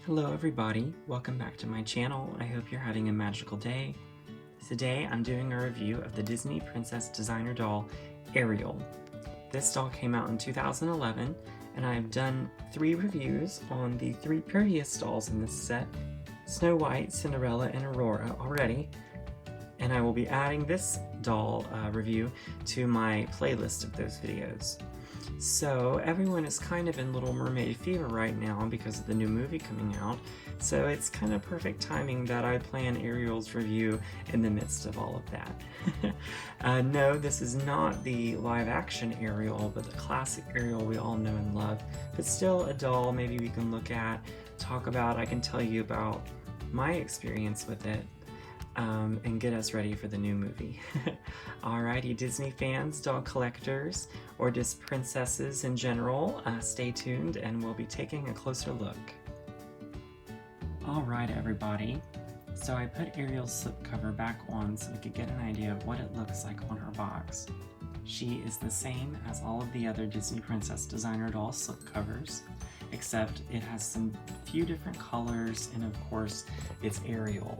Hello everybody, welcome back to my channel. I hope you're having a magical day. Today I'm doing a review of the Disney Princess Designer doll, Ariel. This doll came out in 2011 and I've done 3 reviews on the 3 previous dolls in this set, Snow White, Cinderella, and Aurora already. And I will be adding this doll review to my playlist of those videos. So everyone is kind of in Little Mermaid fever right now because of the new movie coming out, so it's kind of perfect timing that I plan Ariel's review in the midst of all of that. No, this is not the live-action Ariel, but the classic Ariel we all know and love, but still a doll maybe we can look at, talk about. I can tell you about my experience with it. And get us ready for the new movie. Alrighty, Disney fans, doll collectors, or just princesses in general, stay tuned and we'll be taking a closer look. Alright everybody, so I put Ariel's slipcover back on so we could get an idea of what it looks like on her box. She is the same as all of the other Disney Princess Designer doll slipcovers, except it has some few different colors, and of course it's Ariel.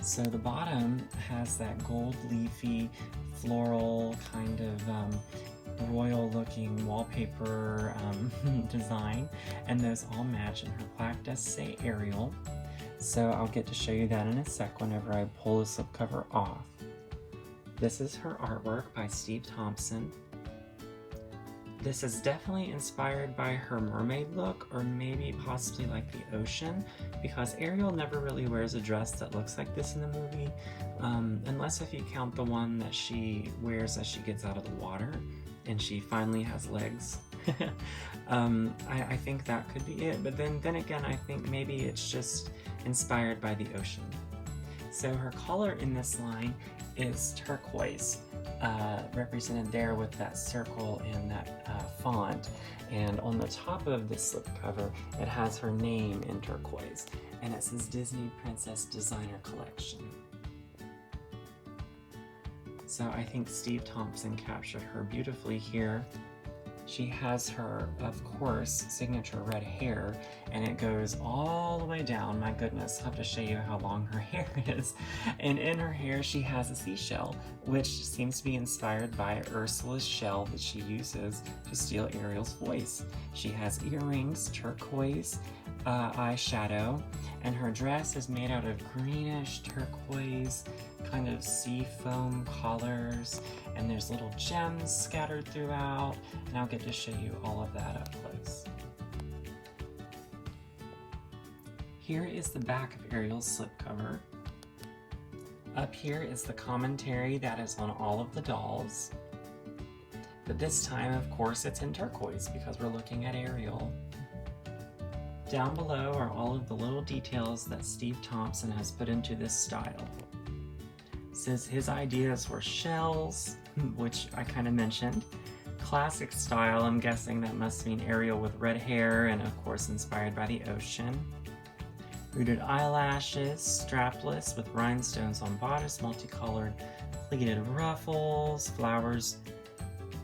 So the bottom has that gold leafy floral kind of royal looking wallpaper design, and those all match, and her plaque does say Ariel. So I'll get to show you that in a sec whenever I pull the slipcover off. This is her artwork by Steve Thompson. This is definitely inspired by her mermaid look, or maybe possibly like the ocean, because Ariel never really wears a dress that looks like this in the movie, unless if you count the one that she wears as she gets out of the water and she finally has legs. I think that could be it, but then again I think maybe it's just inspired by the ocean. So her color in this line is turquoise, represented there with that circle and that font, and on the top of the slipcover it has her name in turquoise, and it says Disney Princess Designer Collection. So I think Steve Thompson captured her beautifully here. She has her, of course, signature red hair, and it goes all the way down. My goodness, I'll have to show you how long her hair is. And in her hair she has a seashell, which seems to be inspired by Ursula's shell that she uses to steal Ariel's voice. She has earrings, turquoise, eyeshadow, and her dress is made out of greenish turquoise, kind of sea foam colors, and there's little gems scattered throughout, and I'll get to show you all of that up close. Here is the back of Ariel's slipcover. Up here is the commentary that is on all of the dolls, but this time of course it's in turquoise because we're looking at Ariel. Down below are all of the little details that Steve Thompson has put into this style. Says his ideas were shells, which I kind of mentioned. Classic style, I'm guessing that must mean Ariel with red hair, and of course inspired by the ocean. Rooted eyelashes, strapless with rhinestones on bodice, multicolored pleated ruffles, flowers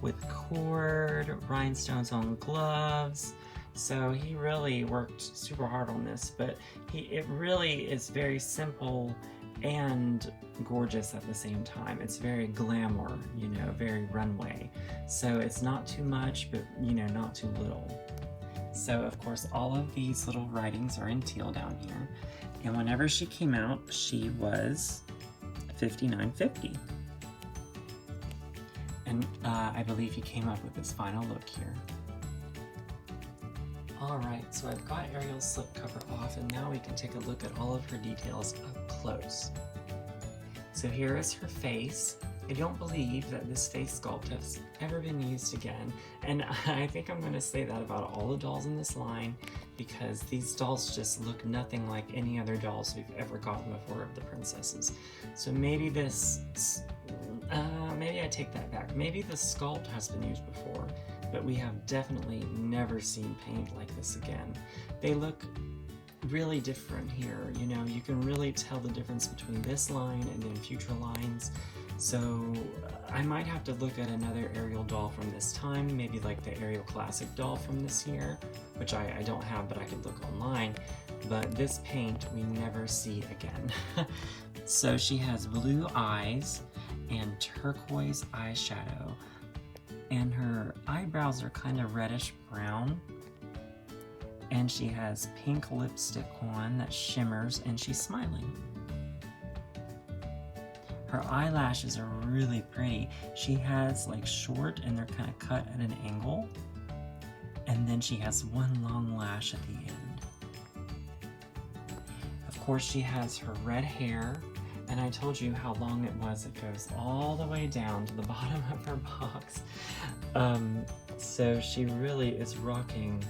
with cord, rhinestones on gloves. So he really worked super hard on this, but it really is very simple and gorgeous at the same time. It's very glamour, you know, very runway. So it's not too much, but you know, not too little. So of course all of these little writings are in teal down here. And whenever she came out, she was $59.50. And I believe he came up with this final look here. Alright, so I've got Ariel's slipcover off, and now we can take a look at all of her details up close. So here is her face. I don't believe that this face sculpt has ever been used again, and I think I'm going to say that about all the dolls in this line, because these dolls just look nothing like any other dolls we've ever gotten before of the princesses. So maybe this, maybe I take that back. Maybe the sculpt has been used before, but we have definitely never seen paint like this again. They look really different here, you know, you can really tell the difference between this line and then future lines. So I might have to look at another Ariel doll from this time, maybe like the Ariel Classic doll from this year, which I don't have, but I could look online. But this paint we never see again. So she has blue eyes and turquoise eyeshadow, and her eyebrows are kind of reddish brown, and she has pink lipstick on that shimmers, and she's smiling. Her eyelashes are really pretty. She has like short and they're kind of cut at an angle, and then she has one long lash at the end. Of course, she has her red hair, and I told you how long it was. It goes all the way down to the bottom of her box. So she really is rocking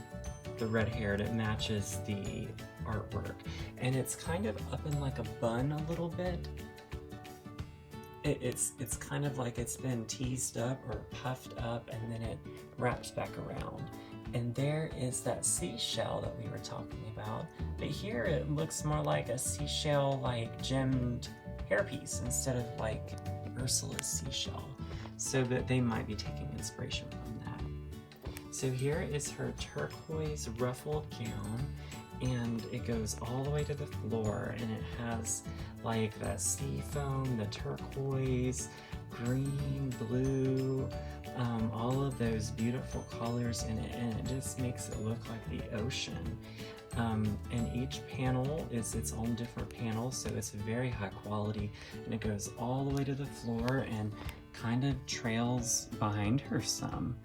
the red hair, and it matches the artwork. And it's kind of up in like a bun a little bit. It's kind of like it's been teased up or puffed up, and then it wraps back around. And there is that seashell that we were talking about. But here it looks more like a seashell, like gemmed hairpiece instead of like Ursula's seashell. So that they might be taking inspiration from that. So here is her turquoise ruffled gown, and it goes all the way to the floor, and it has like the sea foam, the turquoise, green, blue, all of those beautiful colors in it, and it just makes it look like the ocean. And each panel is its own different panel, so it's very high quality, and it goes all the way to the floor and kind of trails behind her some.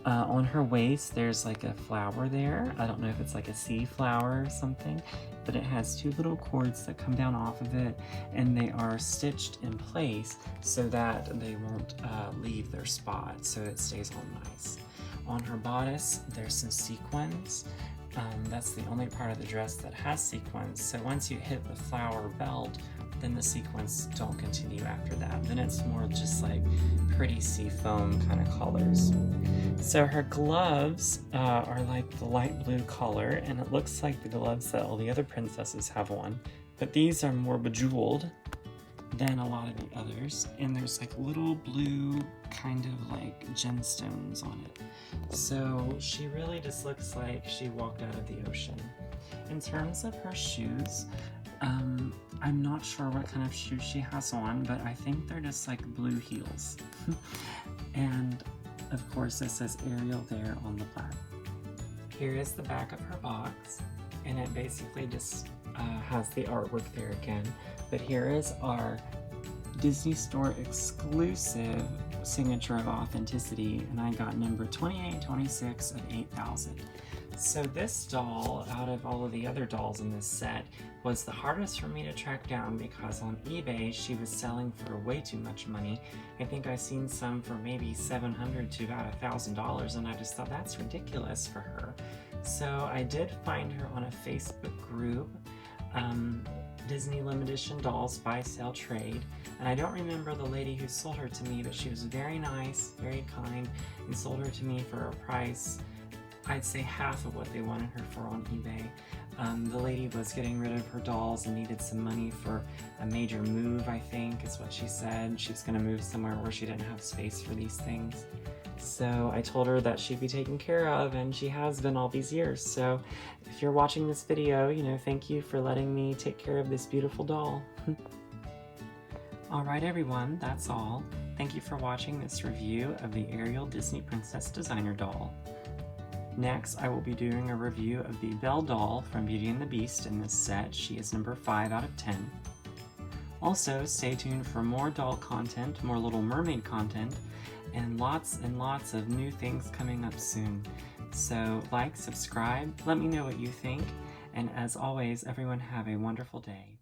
On her waist, there's like a flower there. I don't know if it's like a sea flower or something, but it has two little cords that come down off of it, and they are stitched in place so that they won't leave their spot, so it stays all nice. On her bodice, there's some sequins. That's the only part of the dress that has sequins, so once you hit the flower belt, then the sequins don't continue after that. Then it's more just like pretty sea foam kind of colors. So her gloves are like the light blue color, and it looks like the gloves that all the other princesses have on, but these are more bejeweled than a lot of the others, and there's like little blue kind of like gemstones on it. So she really just looks like she walked out of the ocean. In terms of her shoes, I'm not sure what kind of shoes she has on, but I think they're just like blue heels. And of course it says Ariel there on the plaque. Here is the back of her box, and it basically just has the artwork there again. But here is our Disney Store exclusive signature of authenticity, and I got number 2826 of 8,000. So this doll, out of all of the other dolls in this set, was the hardest for me to track down because on eBay she was selling for way too much money. I think I seen some for maybe $700 to about $1,000, and I just thought that's ridiculous for her. So I did find her on a Facebook group, Disney Limited Edition Dolls Buy Sell Trade, and I don't remember the lady who sold her to me, but she was very nice, very kind, and sold her to me for a price, I'd say half of what they wanted her for on eBay. The lady was getting rid of her dolls and needed some money for a major move, I think is what she said. She was going to move somewhere where she didn't have space for these things. So I told her that she'd be taken care of, and she has been all these years. So if you're watching this video, thank you for letting me take care of this beautiful doll. Alright everyone, that's all. Thank you for watching this review of the Ariel Disney Princess Designer Doll. Next, I will be doing a review of the Belle doll from Beauty and the Beast in this set. She is number 5 out of 10. Also, stay tuned for more doll content, more Little Mermaid content, and lots of new things coming up soon. So, like, subscribe, let me know what you think, and as always, everyone have a wonderful day.